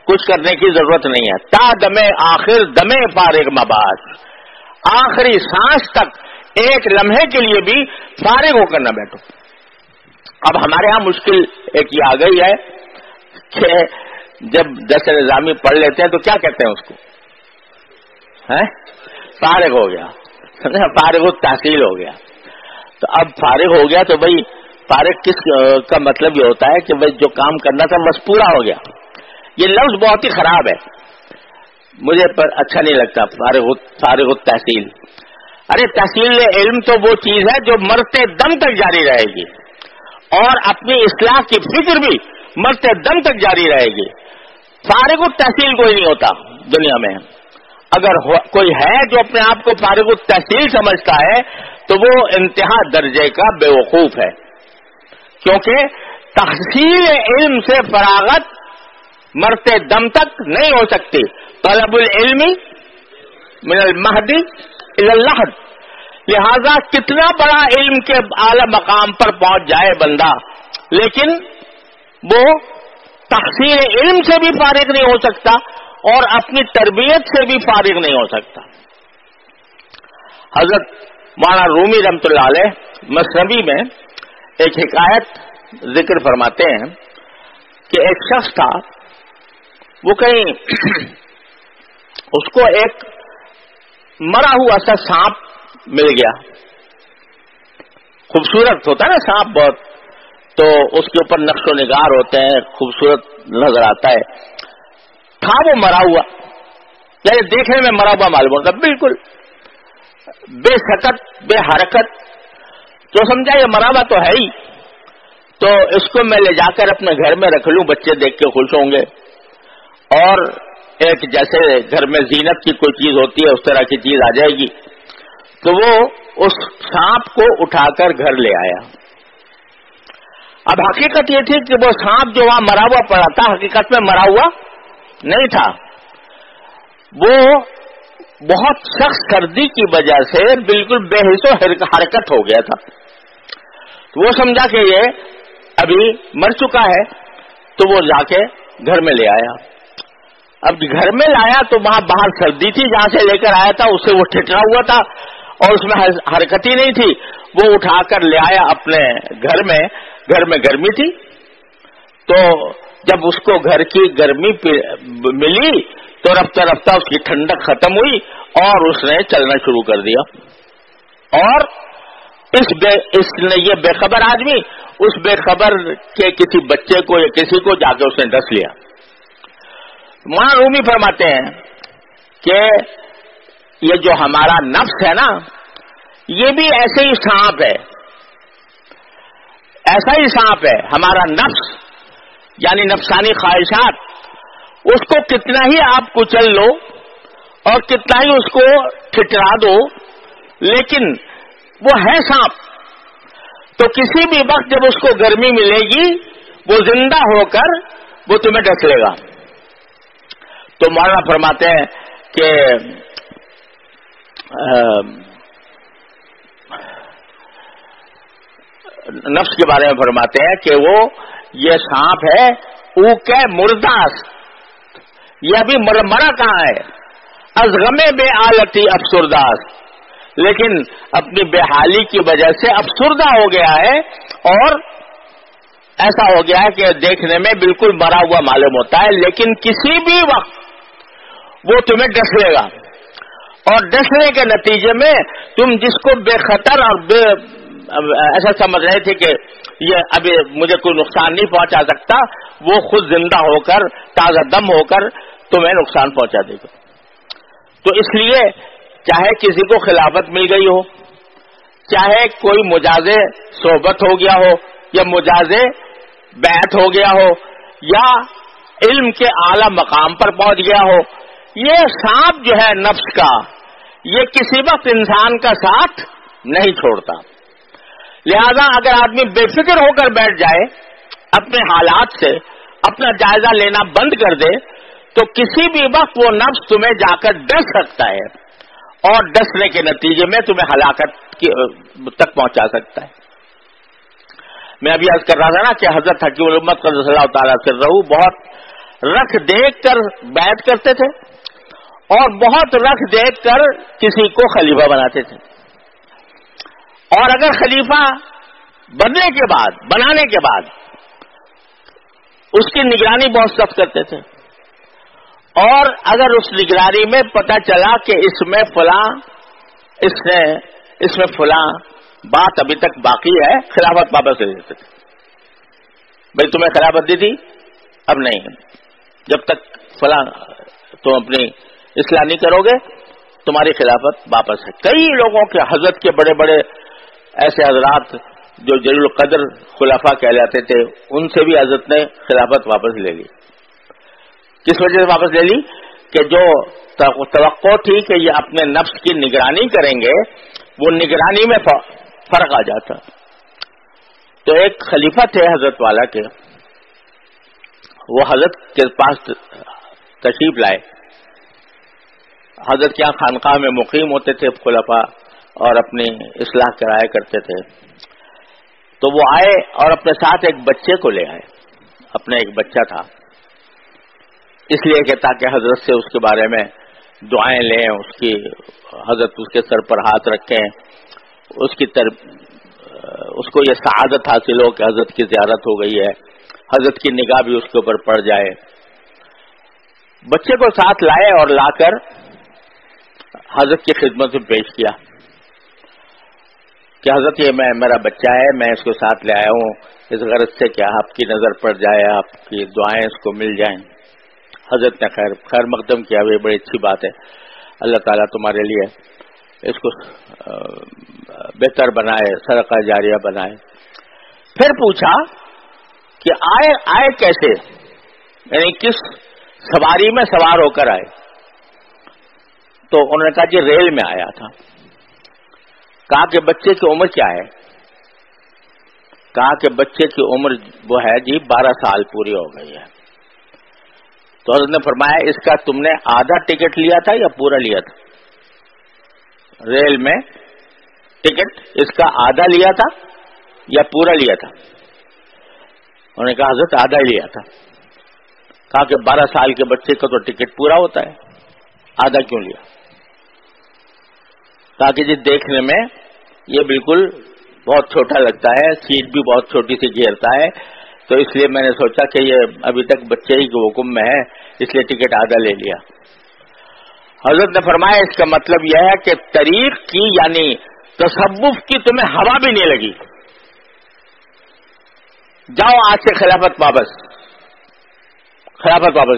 کچھ کرنے کی ضرورت نہیں ہے۔ تا دمے آخر دمے فارغ مباش، آخری سانس تک ایک لمحے کے لیے بھی فارغ ہو کر نہ بیٹھو۔ اب ہمارے ہاں مشکل ایک یہ آ گئی ہے کہ جب درس نظامی پڑھ لیتے ہیں تو کیا کہتے ہیں اس کو، فارغ ہو گیا، فارغ التحصیل ہو گیا۔ تو اب فارغ ہو گیا تو بھائی فارغ کس کا مطلب یہ ہوتا ہے کہ بھائی جو کام کرنا تھا بس پورا ہو گیا۔ یہ لفظ بہت ہی خراب ہے، مجھے اچھا نہیں لگتا فارغ التحصیل۔ ارے تحصیل علم تو وہ چیز ہے جو مرتے دم تک جاری رہے گی، اور اپنی اصلاح کی فکر بھی مرتے دم تک جاری رہے گی۔ فارغ التحصیل کوئی نہیں ہوتا دنیا میں۔ اگر کوئی ہے جو اپنے آپ کو فارغ التحصیل سمجھتا ہے تو وہ انتہا درجے کا بیوقوف ہے، کیونکہ تحصیل علم سے فراغت مرتے دم تک نہیں ہو سکتی۔ طلب العلم من المہدی الی اللحد، لہذا کتنا بڑا علم کے اعلی مقام پر پہنچ جائے بندہ، لیکن وہ تحصیل علم سے بھی فارغ نہیں ہو سکتا، اور اپنی تربیت سے بھی فارغ نہیں ہو سکتا. حضرت مولانا رومی رحمۃ اللہ علیہ مثنوی میں ایک حکایت ذکر فرماتے ہیں کہ ایک شخص تھا، وہ کہیں اس کو ایک مرا ہوا سا سانپ مل گیا. خوبصورت ہوتا ہے نا سانپ بہت، تو اس کے اوپر نقش و نگار ہوتے ہیں، خوبصورت نظر آتا ہے. تھا وہ مرا ہوا، یعنی دیکھنے میں مرا ہوا معلوم ہوتا، بالکل بے سکت بے حرکت. تو سمجھا یہ مرا ہوا تو ہے ہی، تو اس کو میں لے جا کر اپنے گھر میں رکھ لوں، بچے دیکھ کے خوش ہوں گے. اور ایک جیسے گھر میں زینت کی کوئی چیز ہوتی ہے اس طرح کی چیز آ جائے گی. تو وہ اس سانپ کو اٹھا کر گھر لے آیا. اب حقیقت یہ تھی کہ وہ سانپ جو وہاں مرا ہوا پڑا تھا حقیقت میں مرا ہوا نہیں تھا، وہ بہت سخت سردی کی وجہ سے بالکل بے حس و حرکت ہو گیا تھا. تو وہ سمجھا کہ یہ ابھی مر چکا ہے، تو وہ جا کے گھر میں لے آیا. اب گھر میں لایا تو وہاں باہر سردی تھی، جہاں سے لے کر آیا تھا اس سے وہ ٹھٹرا ہوا تھا اور اس میں حرکت ہی نہیں تھی. وہ اٹھا کر لے آیا اپنے گھر میں گرمی تھی، تو جب اس کو گھر کی گرمی ملی تو رفتہ رفتہ اس کی ٹھنڈک ختم ہوئی اور اس نے چلنا شروع کر دیا. اور یہ بے خبر آدمی اس بے خبر کے کسی بچے کو یا کسی کو جا کے اس نے ڈس لیا. مولانا رومی فرماتے ہیں کہ یہ جو ہمارا نفس ہے نا، یہ بھی ایسے ہی سانپ ہے، ایسا ہی سانپ ہے. ہمارا نفس یعنی نفسانی خواہشات، اس کو کتنا ہی آپ کچل لو اور کتنا ہی اس کو ٹھٹرا دو، لیکن وہ ہے سانپ. تو کسی بھی وقت جب اس کو گرمی ملے گی وہ زندہ ہو کر وہ تمہیں ڈس لے گا. تو مولانا فرماتے ہیں کہ نفس کے بارے میں فرماتے ہیں کہ وہ یہ سانپ ہے، او کے مرداس، یہ ابھی مرا کہاں ہے، از غمے بے آلتی افسرداس، لیکن اپنی بے حالی کی وجہ سے افسردہ ہو گیا ہے اور ایسا ہو گیا ہے کہ دیکھنے میں بالکل مرا ہوا معلوم ہوتا ہے، لیکن کسی بھی وقت وہ تمہیں ڈس لے گا. اور ڈسنے کے نتیجے میں تم جس کو بے خطر اور ایسا سمجھ رہے تھے کہ یہ ابھی مجھے کوئی نقصان نہیں پہنچا سکتا، وہ خود زندہ ہو کر تازہ دم ہو کر تمہیں نقصان پہنچا دے گا. تو اس لیے چاہے کسی کو خلافت مل گئی ہو، چاہے کوئی مجاز صحبت ہو گیا ہو یا مجاز بیعت ہو گیا ہو یا علم کے اعلی مقام پر پہنچ گیا ہو، یہ سانپ جو ہے نفس کا، یہ کسی وقت انسان کا ساتھ نہیں چھوڑتا. لہذا اگر آدمی بے فکر ہو کر بیٹھ جائے، اپنے حالات سے اپنا جائزہ لینا بند کر دے، تو کسی بھی وقت وہ نفس تمہیں جا کر ڈس سکتا ہے اور ڈسنے کے نتیجے میں تمہیں ہلاکت تک پہنچا سکتا ہے. میں ابھی عرض کر رہا تھا نا کہ حضرت حکیم الامت قدس اللہ تعالیٰ سرہ بہت رکھ دیکھ کر بیعت کرتے تھے اور بہت رکھ دیکھ کر کسی کو خلیفہ بناتے تھے. اور اگر خلیفہ بنانے کے بعد اس کی نگرانی بہت سخت کرتے تھے، اور اگر اس نگرانی میں پتہ چلا کہ اس میں فلاں بات ابھی تک باقی ہے، خلافت واپس لے لیتے تھے. بھائی تمہیں خلافت دی تھی، اب نہیں، جب تک فلاں تم اپنی اصلاح نہیں کرو گے تمہاری خلافت واپس ہے. کئی لوگوں کے حضرت کے بڑے بڑے ایسے حضرات جو جلیل القدر خلفاء کہلاتے تھے، ان سے بھی حضرت نے خلافت واپس لے لی. کس وجہ سے واپس لے لی؟ کہ جو توقع تھی کہ یہ اپنے نفس کی نگرانی کریں گے، وہ نگرانی میں فرق آ جاتا. تو ایک خلیفہ تھے حضرت والا کے، وہ حضرت کے پاس تشریف لائے. حضرت کے یہاں خانقاہ میں مقیم ہوتے تھے خلفاء اور اپنی اصلاح کرایا کرتے تھے. تو وہ آئے اور اپنے ساتھ ایک بچے کو لے آئے. اپنے ایک بچہ تھا، اس لیے کہ تاکہ حضرت سے اس کے بارے میں دعائیں لیں، حضرت اس کے سر پر ہاتھ رکھیں، اس کو یہ سعادت حاصل ہو کہ حضرت کی زیارت ہو گئی ہے، حضرت کی نگاہ بھی اس کے اوپر پڑ جائے۔ بچے کو ساتھ لائے اور لا کر حضرت کی خدمت میں پیش کیا کہ حضرت یہ میرا بچہ ہے، میں اس کو ساتھ لے آیا ہوں اس غرض سے کہ آپ کی نظر پڑ جائے، آپ کی دعائیں اس کو مل جائیں۔ حضرت نے خیر مقدم کیا، وہ بڑی اچھی بات ہے، اللہ تعالیٰ تمہارے لیے اس کو بہتر بنائے، صدقہ جاریہ بنائے۔ پھر پوچھا کہ آئے کیسے، یعنی کس سواری میں سوار ہو کر آئے؟ تو انہوں نے کہا جی ریل میں آیا تھا۔ کہا کہ بچے کی عمر کیا ہے؟ کہا کہ بچے کی عمر وہ ہے جی 12 سال پوری ہو گئی ہے۔ تو حضرت نے فرمایا اس کا تم نے آدھا ٹکٹ لیا تھا یا پورا لیا تھا؟ ریل میں ٹکٹ اس کا آدھا لیا تھا یا پورا لیا تھا؟ انہوں نے کہا حضرت آدھا ہی لیا تھا۔ کہا کہ 12 سال کے بچے کا تو ٹکٹ پورا ہوتا ہے، آدھا کیوں لیا؟ کہا کہ جی دیکھنے میں یہ بالکل بہت چھوٹا لگتا ہے، سیٹ بھی بہت چھوٹی سی گھیرتا ہے، تو اس لیے میں نے سوچا کہ یہ ابھی تک بچے ہی کے حکم میں ہے، اس لیے ٹکٹ آدھا لے لیا۔ حضرت نے فرمایا اس کا مطلب یہ ہے کہ طریق کی یعنی تصوف کی تمہیں ہوا بھی نہیں لگی، جاؤ آج سے خلافت واپس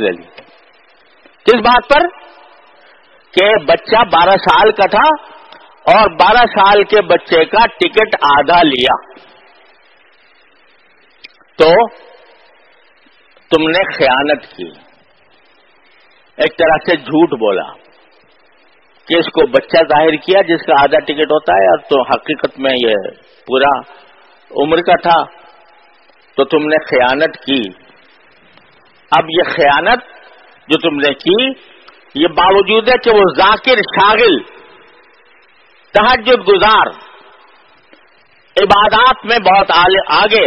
لے لی۔ کس بات پر؟ کہ بچہ 12 سال کا تھا اور 12 سال کے بچے کا ٹکٹ آدھا لیا، تو تم نے خیانت کی، ایک طرح سے جھوٹ بولا کہ اس کو بچہ ظاہر کیا جس کا آدھا ٹکٹ ہوتا ہے، اور تو حقیقت میں یہ پورا عمر کا تھا، تو تم نے خیانت کی۔ اب یہ خیانت جو تم نے کی یہ باوجود ہے کہ وہ ذاکر، شاغل، تہجد گزار، عبادات میں بہت آگے،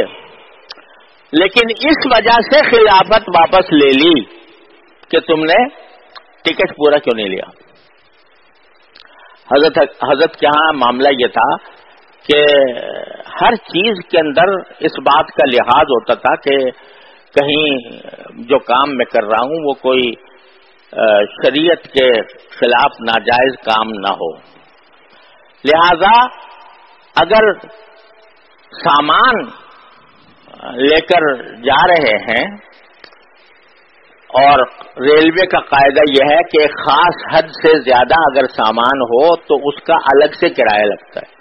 لیکن اس وجہ سے خلافت واپس لے لی کہ تم نے ٹکٹ پورا کیوں نہیں لیا۔ حضرت کے ہاں معاملہ یہ تھا کہ ہر چیز کے اندر اس بات کا لحاظ ہوتا تھا کہ کہیں جو کام میں کر رہا ہوں وہ کوئی شریعت کے خلاف ناجائز کام نہ ہو، لہذا اگر سامان لے کر جا رہے ہیں اور ریلوے کا قاعدہ یہ ہے کہ ایک خاص حد سے زیادہ اگر سامان ہو تو اس کا الگ سے کرایہ لگتا ہے۔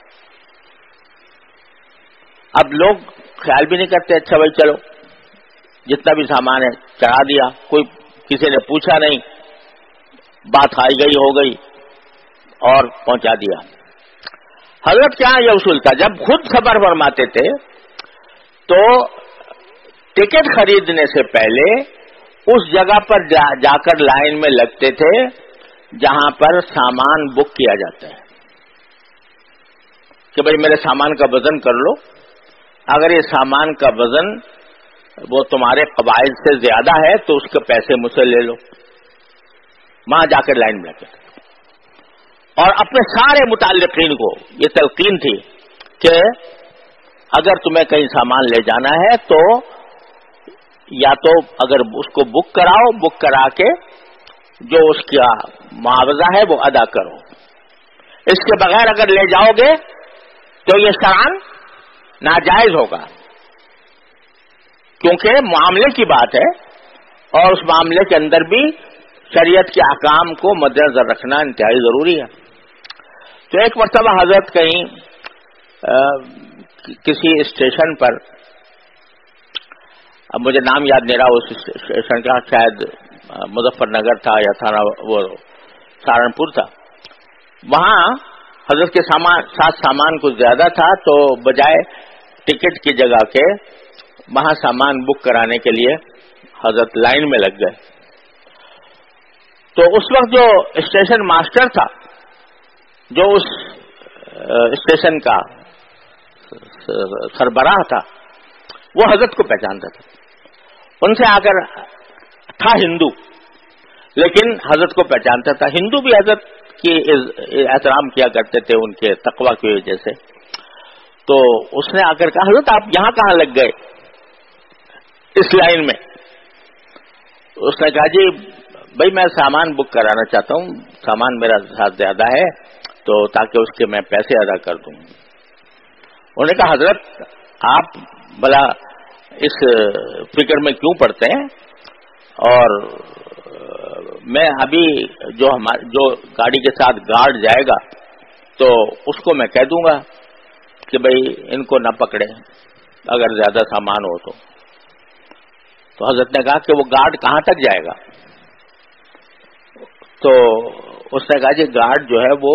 اب لوگ خیال بھی نہیں کرتے، اچھا بھائی چلو جتنا بھی سامان ہے چڑھا دیا، کوئی کسی نے پوچھا نہیں، بات آئی گئی ہو گئی اور پہنچا دیا۔ حضرت کیا یہ اصول تھا، جب خود سفر فرماتے تھے تو ٹکٹ خریدنے سے پہلے اس جگہ پر جا کر لائن میں لگتے تھے جہاں پر سامان بک کیا جاتا ہے کہ بھائی میرے سامان کا وزن کر لو، اگر یہ سامان کا وزن وہ تمہارے قواعد سے زیادہ ہے تو اس کے پیسے مجھ سے لے لو۔ وہاں جا کر لائن میں لگتے تھے اور اپنے سارے متعلقین کو یہ تلقین تھی کہ اگر تمہیں کہیں سامان لے جانا ہے تو یا تو اگر اس کو بک کراؤ، بک کرا کے جو اس کا معاوضہ ہے وہ ادا کرو، اس کے بغیر اگر لے جاؤ گے تو یہ شرعاً ناجائز ہوگا، کیونکہ معاملے کی بات ہے اور اس معاملے کے اندر بھی شریعت کے احکام کو مد نظر رکھنا انتہائی ضروری ہے۔ تو ایک مرتبہ حضرت کہیں کسی اسٹیشن پر، اب مجھے نام یاد نہیں رہا اس اسٹیشن کا، شاید مظفر نگر تھا یا تھانہ وہ سہارنپور تھا، وہاں حضرت کے ساتھ سامان کچھ زیادہ تھا تو بجائے ٹکٹ کی جگہ کے وہاں سامان بک کرانے کے لیے حضرت لائن میں لگ گئے۔ تو اس وقت جو اسٹیشن ماسٹر تھا، جو اس اسٹیشن کا سربراہ تھا، وہ حضرت کو پہچانتا تھا، ان سے آ کر، تھا ہندو، لیکن حضرت کو پہچانتا تھا. ہندو بھی حضرت کی احترام کیا کرتے تھے ان کے تقوی کی وجہ سے. تو اس نے آ کر کہا حضرت آپ یہاں کہاں لگ گئے اس لائن میں؟ اس نے کہا جی بھائی میں سامان بک کرانا چاہتا ہوں, سامان میرا ساتھ زیادہ ہے تو تاکہ اس کے میں پیسے ادا کر دوں. انہوں نے کہا حضرت آپ بھلا اس فکر میں کیوں پڑتے ہیں, اور میں ابھی جو گاڑی کے ساتھ گارڈ جائے گا تو اس کو میں کہہ دوں گا کہ بھئی ان کو نہ پکڑے اگر زیادہ سامان ہو تو. تو حضرت نے کہا کہ وہ گارڈ کہاں تک جائے گا؟ تو اس نے کہا جی گارڈ جو ہے وہ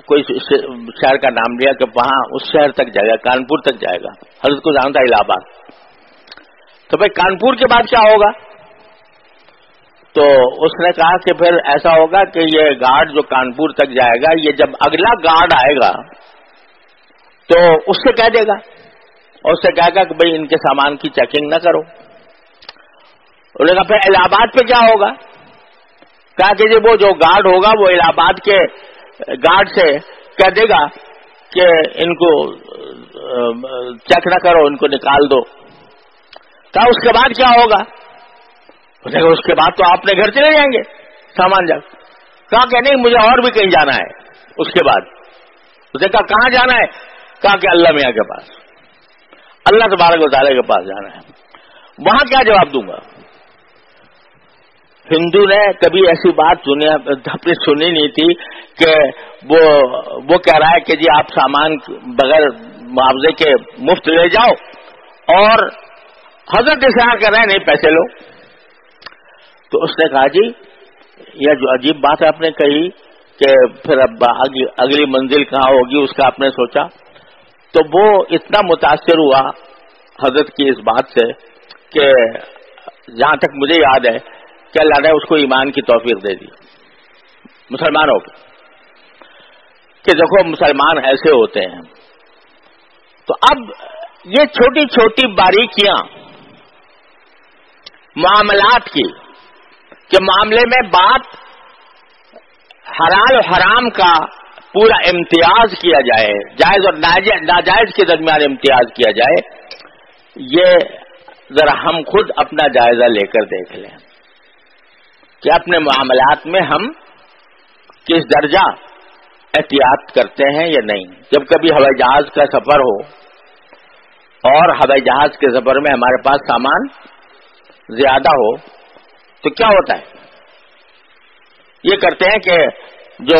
کوئی شہر کا نام لیا کہ وہاں اس شہر تک جائے گا, کانپور تک جائے گا. حضرت کو جانتا الہ آباد. تو بھائی کانپور کے بعد کیا ہوگا؟ تو اس نے کہا کہ پھر ایسا ہوگا کہ یہ گارڈ جو کانپور تک جائے گا, یہ جب اگلا گارڈ آئے گا تو اس سے کہہ دے گا, اور اس سے کہے گا کہ بھئی ان کے سامان کی چیکنگ نہ کرو. انہوں نے کہا پھر الہ آباد پہ کیا ہوگا؟ کہا کہ جی وہ جو گارڈ ہوگا وہ الہ آباد کے گارڈ سے کہہ دے گا کہ ان کو چیک نہ کرو, ان کو نکال دو. کہا اس کے بعد کیا ہوگا؟ اس کے بعد تو آپ اپنے گھر چلے جائیں گے سامان جا. کہا کہ نہیں مجھے اور بھی کہیں جانا ہے. اس کے بعد اس نے کہا کہاں جانا ہے؟ کہا کہ اللہ میاں کے پاس, اللہ تبارک و تعالیٰ کے پاس جانا ہے. وہاں کیا جواب دوں گا؟ ہندو نے کبھی ایسی بات اپنی سنی نہیں تھی کہ وہ کہہ رہا ہے کہ جی آپ سامان بغیر معاوضے کے مفت لے جاؤ, اور حضرت اشارہ کر رہے ہیں نہیں پیسے لو. تو اس نے کہا جی یہ جو عجیب بات آپ نے کہی کہ پھر اب اگلی منزل کہاں ہوگی اس کا آپ نے سوچا. تو وہ اتنا متاثر ہوا حضرت کی اس بات سے کہ جہاں تک مجھے یاد ہے کہ اللہ نے اس کو ایمان کی توفیق دے دی مسلمان ہو کے, کہ دیکھو مسلمان ایسے ہوتے ہیں. تو اب یہ چھوٹی چھوٹی باریکیاں معاملات کی کہ معاملے میں بات حلال و حرام کا پورا امتیاز کیا جائے, جائز اور ناجائز کے درمیان امتیاز کیا جائے, یہ ذرا ہم خود اپنا جائزہ لے کر دیکھ لیں کہ اپنے معاملات میں ہم کس درجہ احتیاط کرتے ہیں یا نہیں. جب کبھی ہوائی جہاز کا سفر ہو اور ہوائی جہاز کے سفر میں ہمارے پاس سامان زیادہ ہو تو کیا ہوتا ہے؟ یہ کرتے ہیں کہ جو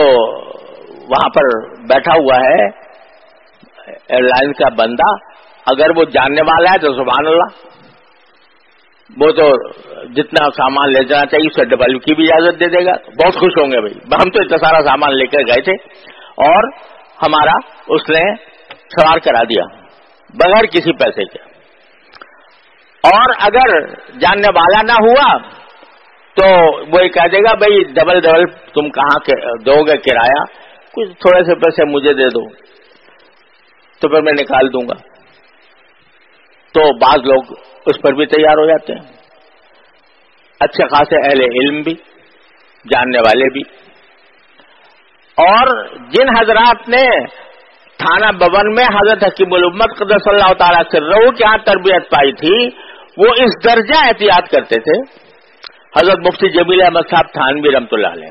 وہاں پر بیٹھا ہوا ہے ایئر لائن کا بندہ, اگر وہ جاننے والا ہے تو سبحان اللہ, وہ تو جتنا سامان لے جانا چاہیے اس سے ڈبل کی بھی اجازت دے دے گا. بہت خوش ہوں گے بھائی, ہم تو اتنا سارا سامان لے کر گئے تھے اور ہمارا اس نے سوار کرا دیا بغیر کسی پیسے کے. اور اگر جاننے والا نہ ہوا تو وہ کہہ دے گا بھائی ڈبل تم کہاں دو گے کرایہ, کچھ تھوڑے سے پیسے مجھے دے دو تو پھر میں نکال دوں گا. تو بعض لوگ اس پر بھی تیار ہو جاتے ہیں, اچھے خاصے اہل علم بھی, جاننے والے بھی. اور جن حضرات نے تھانہ بھون میں حضرت حکیم الامت قدس اللہ تعالیٰ سرہ کے یہاں تربیت پائی تھی, وہ اس درجہ احتیاط کرتے تھے. حضرت مفتی جمیل احمد صاحب تھانوی رحمۃ اللہ علیہ,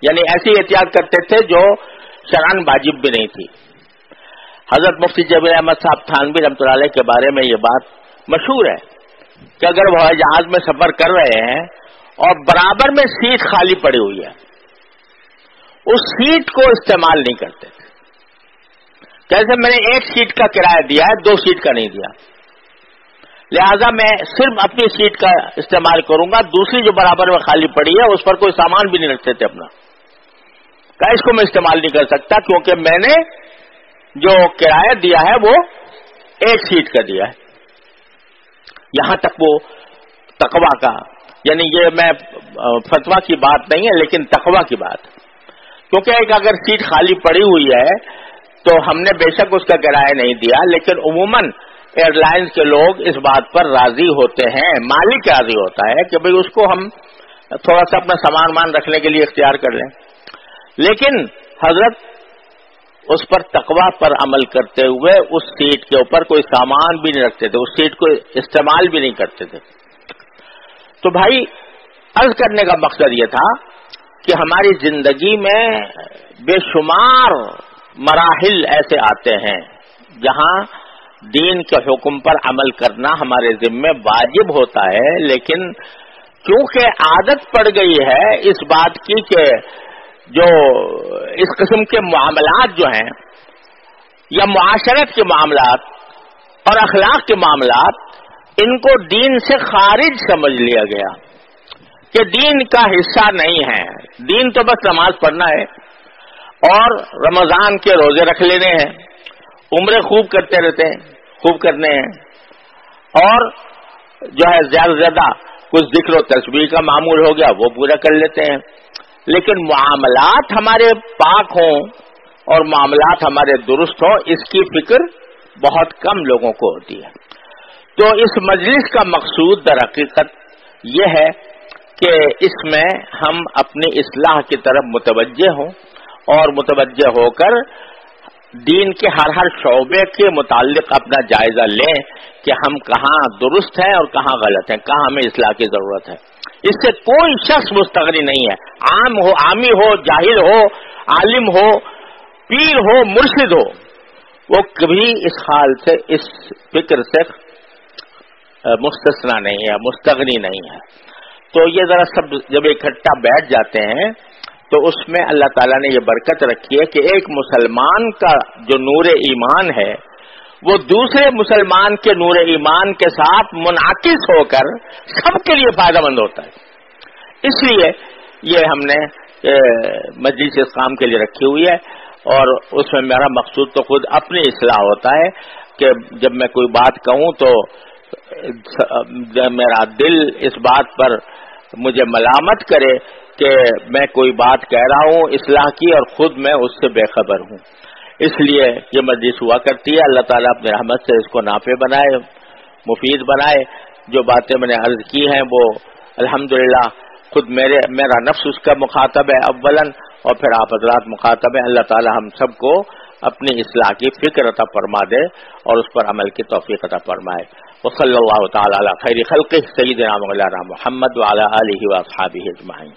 یعنی ایسی احتیاط کرتے تھے جو شرعاً واجب بھی نہیں تھی. حضرت مفتی جمیل احمد صاحب تھانوی رحمۃ اللہ علیہ کے بارے میں یہ بات مشہور ہے کہ اگر وہ ہوائی جہاز میں سفر کر رہے ہیں اور برابر میں سیٹ خالی پڑی ہوئی ہے, اس سیٹ کو استعمال نہیں کرتے تھے. جیسے میں نے ایک سیٹ کا کرایہ دیا ہے, 2 سیٹ کا نہیں دیا, لہذا میں صرف اپنی سیٹ کا استعمال کروں گا, دوسری جو برابر میں خالی پڑی ہے اس پر کوئی سامان بھی نہیں رکھتے تھے اپنا. کہا اس کو میں استعمال نہیں کر سکتا کیونکہ میں نے جو کرایہ دیا ہے وہ ایک سیٹ کا دیا ہے. یہاں تک وہ تقویٰ کا, یعنی یہ میں فتویٰ کی بات نہیں ہے لیکن تقویٰ کی بات, کیونکہ ایک اگر سیٹ خالی پڑی ہوئی ہے تو ہم نے بے شک اس کا کرایہ نہیں دیا, لیکن عموماً ایئر لائنز کے لوگ اس بات پر راضی ہوتے ہیں، مالک راضی ہوتا ہے کہ بھئی اس کو ہم تھوڑا سا اپنا سامان رکھنے کے لیے اختیار کر لیں، لیکن حضرت اس پر تقویٰ پر عمل کرتے ہوئے اس سیٹ کے اوپر کوئی سامان بھی نہیں رکھتے تھے، اس سیٹ کو استعمال بھی نہیں کرتے تھے۔ تو بھائی عرض کرنے کا مقصد یہ تھا کہ ہماری زندگی میں بے شمار مراحل ایسے آتے ہیں جہاں دین کے حکم پر عمل کرنا ہمارے ذمہ واجب ہوتا ہے، لیکن کیونکہ عادت پڑ گئی ہے اس بات کی کہ جو اس قسم کے معاملات جو ہیں یا معاشرت کے معاملات اور اخلاق کے معاملات ان کو دین سے خارج سمجھ لیا گیا کہ دین کا حصہ نہیں ہے، دین تو بس نماز پڑھنا ہے اور رمضان کے روزے رکھ لینے ہیں، عمرے خوب کرتے رہتے ہیں، خوب کرنے ہیں، اور جو ہے زیادہ سے زیادہ کچھ ذکر و تسبیح کا معمول ہو گیا وہ پورا کر لیتے ہیں، لیکن معاملات ہمارے پاک ہوں اور معاملات ہمارے درست ہوں اس کی فکر بہت کم لوگوں کو ہوتی ہے۔ تو اس مجلس کا مقصود در حقیقت یہ ہے کہ اس میں ہم اپنی اصلاح کی طرف متوجہ ہوں اور متوجہ ہو کر دین کے ہر شعبے کے متعلق اپنا جائزہ لیں کہ ہم کہاں درست ہیں اور کہاں غلط ہیں، کہاں ہمیں اصلاح کی ضرورت ہے۔ اس سے کوئی شخص مستغنی نہیں ہے، عام ہو، عامی ہو، جاہل ہو، عالم ہو، پیر ہو، مرشد ہو، وہ کبھی اس حال سے، اس فکر سے مستثنا نہیں ہے، مستغنی نہیں ہے۔ تو یہ ذرا سب جب اکٹھا بیٹھ جاتے ہیں تو اس میں اللہ تعالیٰ نے یہ برکت رکھی ہے کہ ایک مسلمان کا جو نور ایمان ہے وہ دوسرے مسلمان کے نور ایمان کے ساتھ منعکس ہو کر سب کے لیے فائدہ مند ہوتا ہے۔ اس لیے یہ ہم نے مجلس اس کام کے لیے رکھی ہوئی ہے، اور اس میں میرا مقصود تو خود اپنی اصلاح ہوتا ہے کہ جب میں کوئی بات کہوں تو میرا دل اس بات پر مجھے ملامت کرے کہ میں کوئی بات کہہ رہا ہوں اصلاح کی اور خود میں اس سے بے خبر ہوں۔ اس لیے یہ مجلس ہوا کرتی ہے، اللہ تعالیٰ اپنی رحمت سے اس کو نافع بنائے، مفید بنائے۔ جو باتیں میں نے عرض کی ہیں وہ الحمدللہ خود میرا نفس اس کا مخاطب ہے اولاً، اور پھر آپ حضرات مخاطب ہیں۔ اللہ تعالیٰ ہم سب کو اپنی اصلاح کی فکر عطا فرما دے اور اس پر عمل کی توفیق عطا فرمائے۔ وصلی اللہ تعالی علی خیر خلقہ سیدنا مولانا محمد وعلی آلہ واصحابہ اجمعین۔